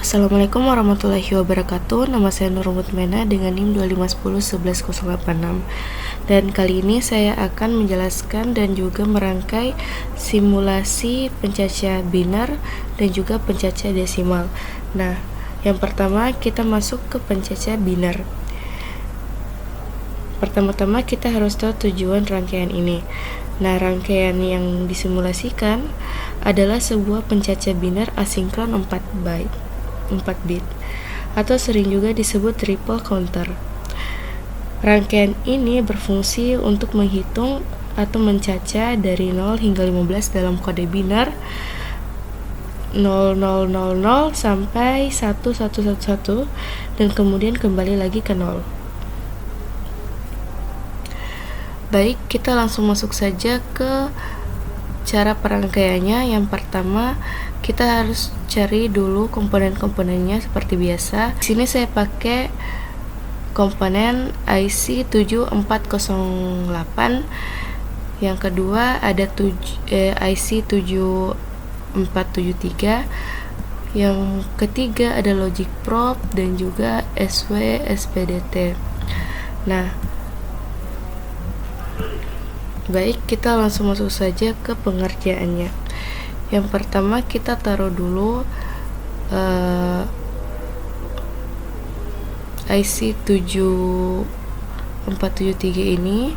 Assalamualaikum warahmatullahi wabarakatuh. Nama saya Nurul Mutmena dengan NIM 2510111086. Dan kali ini saya akan menjelaskan dan juga merangkai simulasi pencacah biner dan juga pencacah desimal. Nah, yang pertama kita masuk ke pencacah biner. Pertama-tama kita harus tahu tujuan rangkaian ini. Nah, rangkaian yang disimulasikan adalah sebuah pencacah biner asinkron 4 bit atau sering juga disebut triple counter. Rangkaian ini berfungsi untuk menghitung atau mencacah dari 0 hingga 15 dalam kode biner 0000 sampai 1111 dan kemudian kembali lagi ke 0. Baik, kita langsung masuk saja ke cara perangkaiannya. Yang pertama, kita harus cari dulu komponen-komponennya seperti biasa. Di sini saya pakai komponen IC 7408. Yang kedua ada IC 7473. Yang ketiga ada logic probe dan juga SW SPDT. Nah, baik, kita langsung masuk saja ke pengerjaannya. Yang pertama kita taruh dulu IC 7473 ini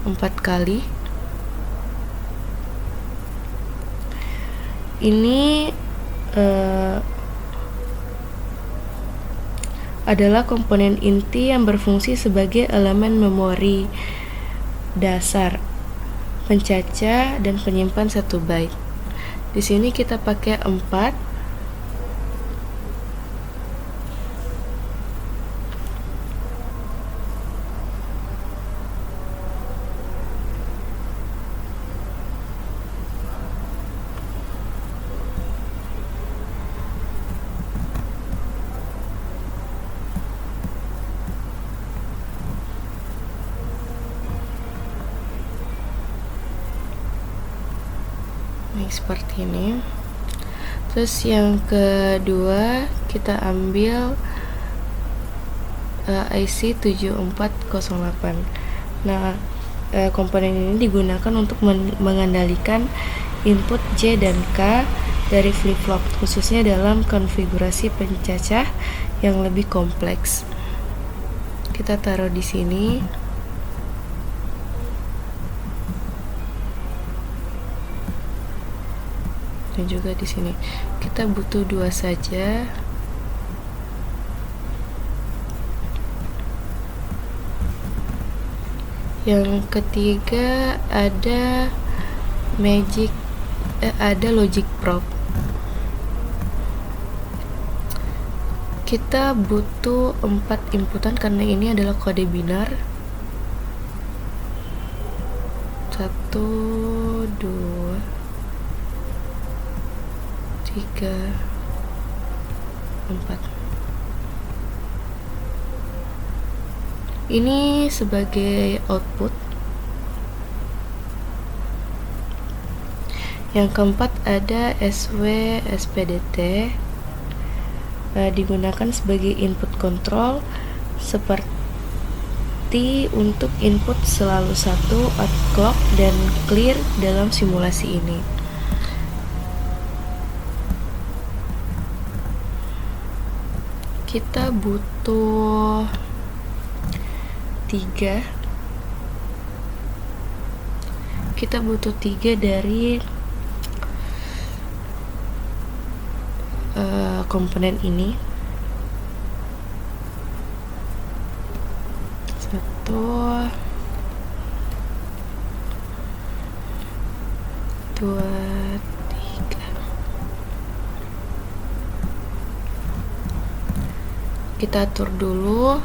4 kali. Ini adalah komponen inti yang berfungsi sebagai elemen memori dasar, pencacah dan penyimpan 1 byte. Di sini kita pakai 4. Seperti ini. Terus yang kedua kita ambil IC 7408. Nah, komponen ini digunakan untuk mengendalikan input J dan K dari flip-flop, khususnya dalam konfigurasi pencacah yang lebih kompleks. Kita taruh di sini. Dan juga di sini kita butuh 2 saja. Yang ketiga ada logic probe. Kita butuh 4 inputan karena ini adalah kode binar. 1, 2, 3, 4. Ini sebagai output. Yang keempat ada SW SPDT, digunakan sebagai input control seperti untuk input selalu 1 out clock dan clear dalam simulasi ini. Kita butuh 3. Kita butuh 3 dari komponen ini. 1, 2, 3. Kita atur dulu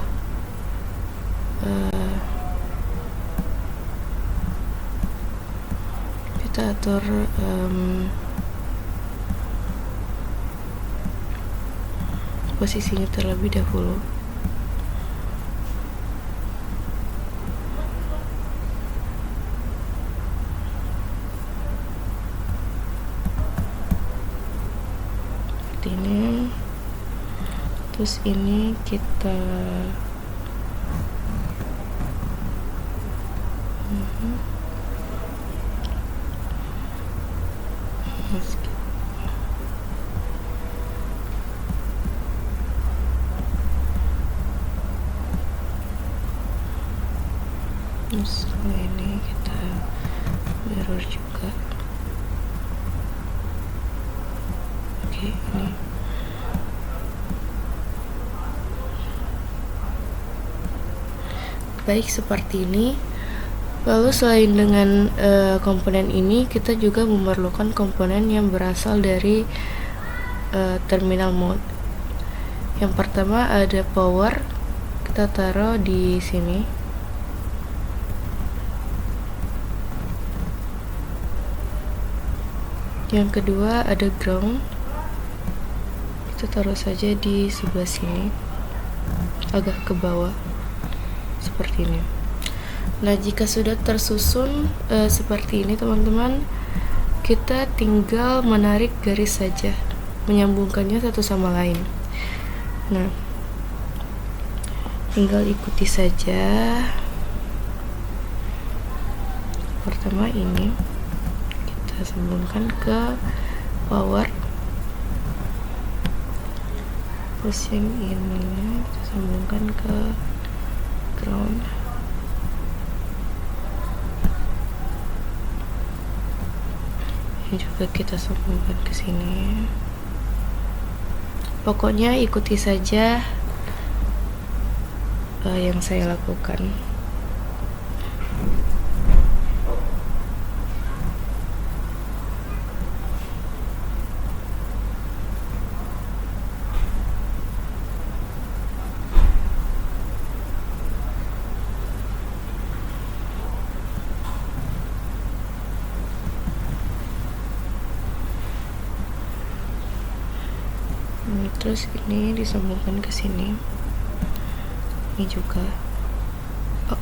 posisinya terlebih dahulu. Seperti ini. Terus ini kita terus kalau ini kita mirror juga. Oke, ini baik seperti ini. Lalu selain dengan komponen ini, kita juga memerlukan komponen yang berasal dari terminal mode. Yang pertama ada power, kita taruh di sini. Yang kedua ada ground, kita taruh saja di sebelah sini, agak ke bawah seperti ini. Nah, jika sudah tersusun seperti ini teman-teman, kita tinggal menarik garis saja, menyambungkannya satu sama lain. Nah, tinggal ikuti saja. Pertama ini kita sambungkan ke power, terus yang ini kita sambungkan ke ground. Ini juga kita sambungkan ke sini. Pokoknya ikuti saja yang saya lakukan. Terus ini disambungkan ke sini. Ini juga. Oh.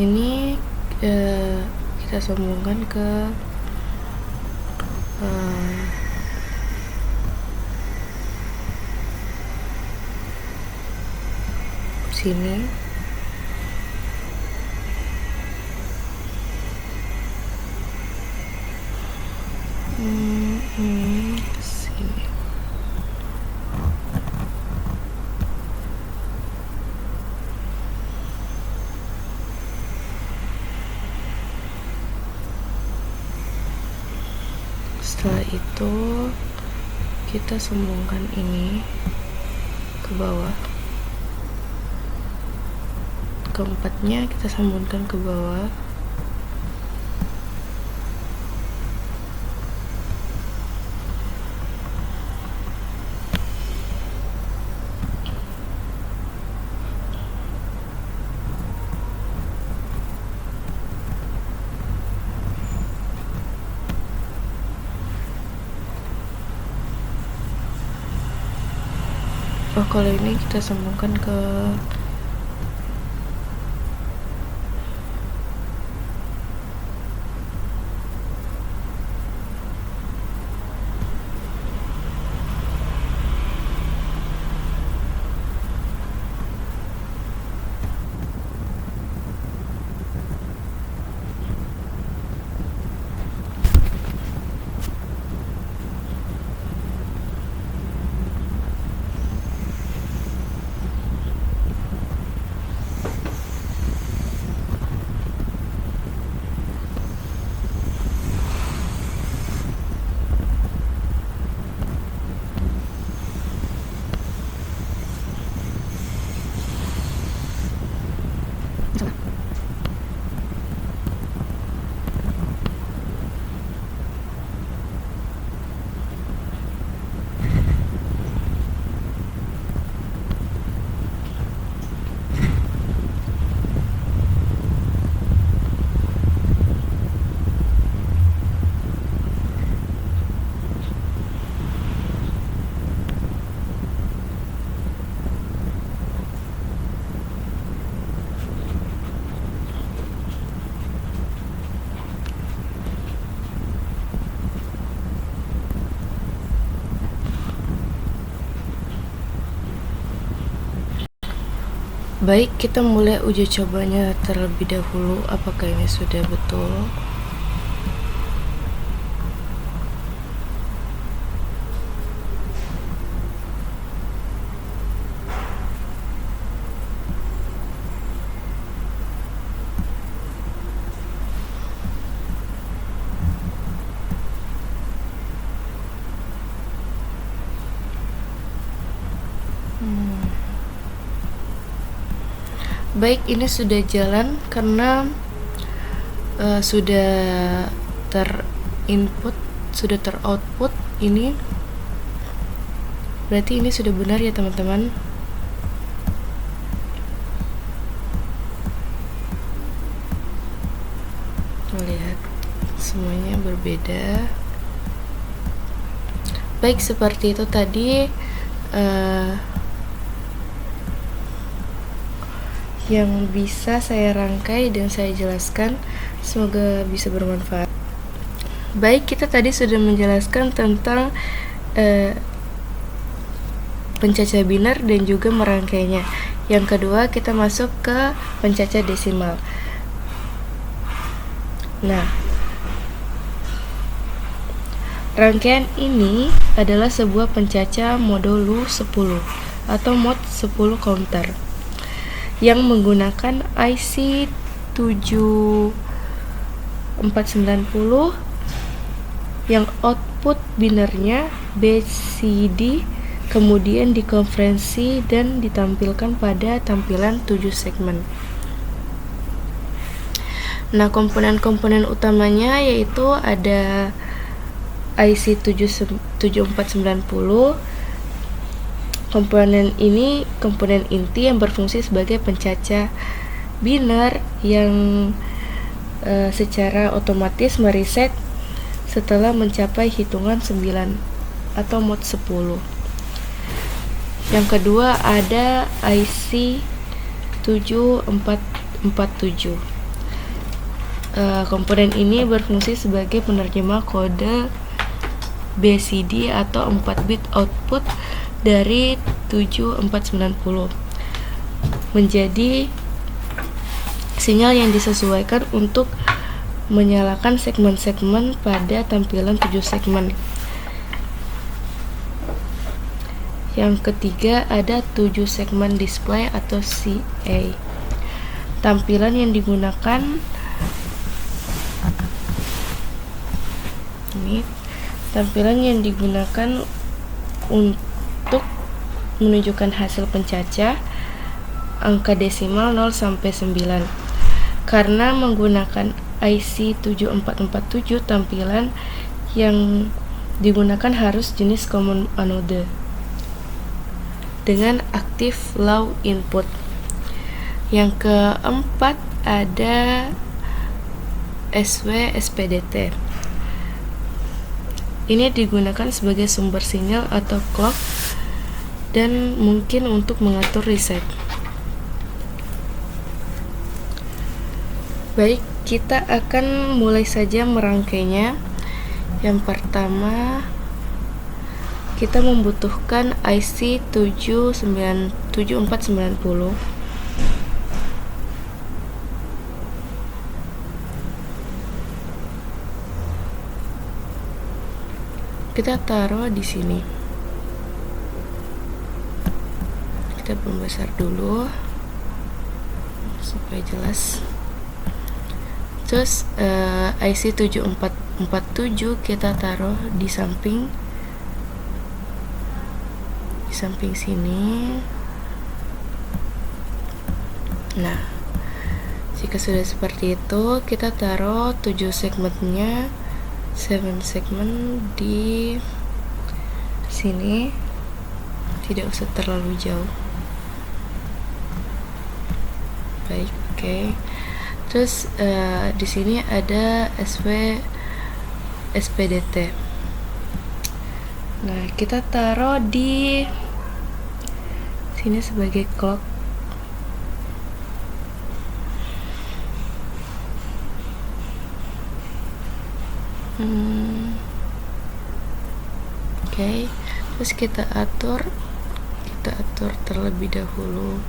Ini kita sambungkan ke sini. Sini. Setelah itu kita sambungkan ini ke bawah. Keempatnya kita sambungkan ke bawah. Oh, kalau ini kita sambungkan ke Baik, kita mulai uji cobanya terlebih dahulu. Apakah ini sudah betul? Baik, ini sudah jalan karena sudah terinput, sudah teroutput. Ini berarti ini sudah benar ya teman-teman. Lihat, semuanya berbeda. Baik, seperti itu tadi yang bisa saya rangkai dan saya jelaskan. Semoga bisa bermanfaat. Baik, kita tadi sudah menjelaskan tentang pencacah biner dan juga merangkainya. Yang kedua, kita masuk ke pencacah desimal. Nah, rangkaian ini adalah sebuah pencacah modulu 10 atau mod 10 counter yang menggunakan IC 7490 yang output binernya BCD kemudian dikonversi dan ditampilkan pada tampilan 7 segmen. Nah, komponen-komponen utamanya yaitu ada IC 7490. Komponen ini komponen inti yang berfungsi sebagai pencacah biner yang secara otomatis mereset setelah mencapai hitungan 9 atau mod 10. Yang kedua ada IC 7447. Komponen ini berfungsi sebagai penerjemah kode BCD atau 4 bit output dari 7490 menjadi sinyal yang disesuaikan untuk menyalakan segmen-segmen pada tampilan 7 segmen. Yang ketiga ada 7 segmen display atau CA. Tampilan yang digunakan untuk menunjukkan hasil pencacah angka desimal 0 sampai 9. Karena menggunakan IC 7447, tampilan yang digunakan harus jenis common anode dengan active low input. Yang keempat ada SW-SPDT. Ini digunakan sebagai sumber sinyal atau clock dan mungkin untuk mengatur reset. Baik, kita akan mulai saja merangkainya. Yang pertama, kita membutuhkan IC 7490. Kita taruh di sini. Kita membesar dulu supaya jelas. Terus IC 7447 kita taruh di samping sini. Nah, jika sudah seperti itu, kita taruh 7 segmennya, 7 segmen di sini. Tidak usah terlalu jauh. Baik, oke. Terus di sini ada SW-SPDT. Nah, kita taruh di sini sebagai clock. Oke. Terus kita atur terlebih dahulu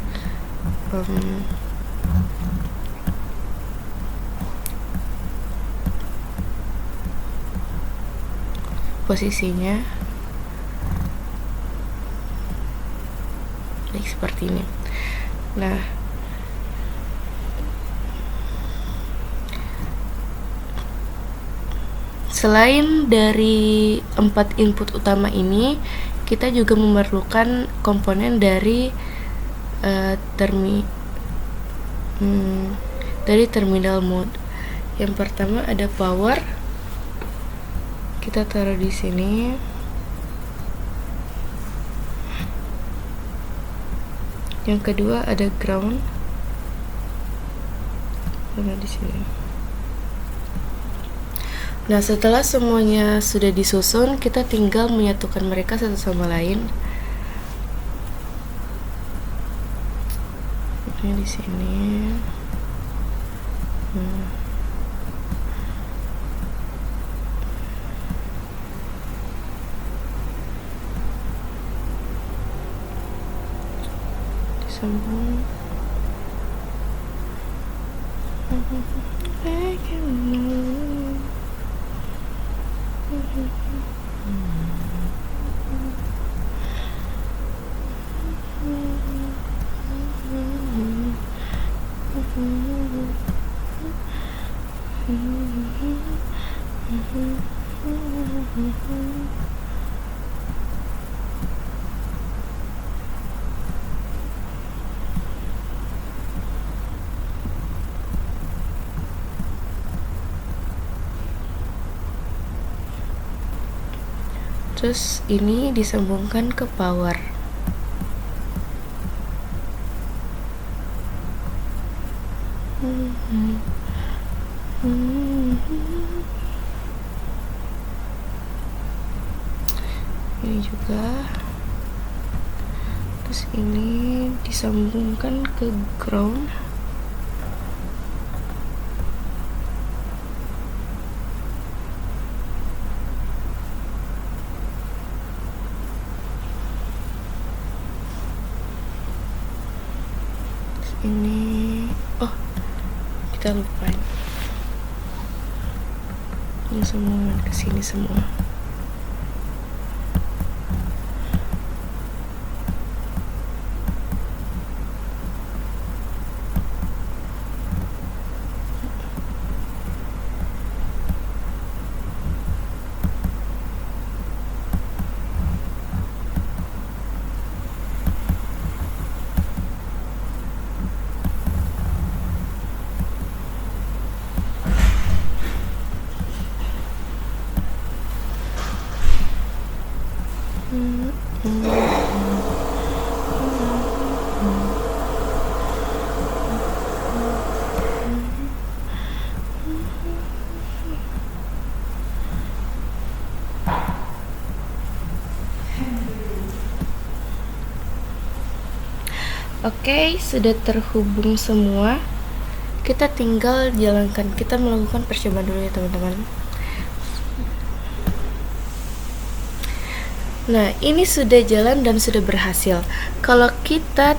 posisinya seperti ini. Nah, selain dari 4 input utama ini, kita juga memerlukan komponen dari terminal mode. Yang pertama ada power, kita taruh di sini. Yang kedua ada ground, taruh di sini. Nah, setelah semuanya sudah disusun, kita tinggal menyatukan mereka satu sama lain. Ini di sini. Disambung. Terus ini disambungkan ke power. Ini juga. Terus ini disambungkan ke ground. Ini kita lupain ini semua kesini semua. Oke, sudah terhubung semua. Kita tinggal jalankan. Kita melakukan percobaan dulu ya teman-teman. Nah, ini sudah jalan dan sudah berhasil. Kalau kita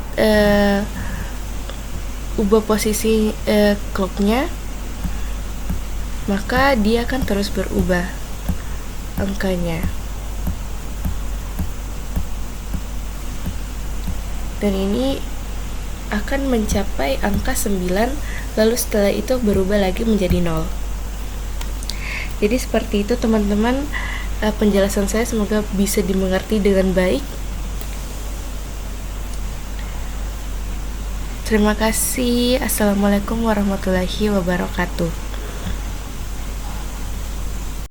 ubah posisi clocknya, maka dia akan terus berubah angkanya. Dan ini akan mencapai angka 9, lalu setelah itu berubah lagi menjadi 0. Jadi seperti itu teman-teman, penjelasan saya semoga bisa dimengerti dengan baik. Terima kasih. Assalamualaikum warahmatullahi wabarakatuh.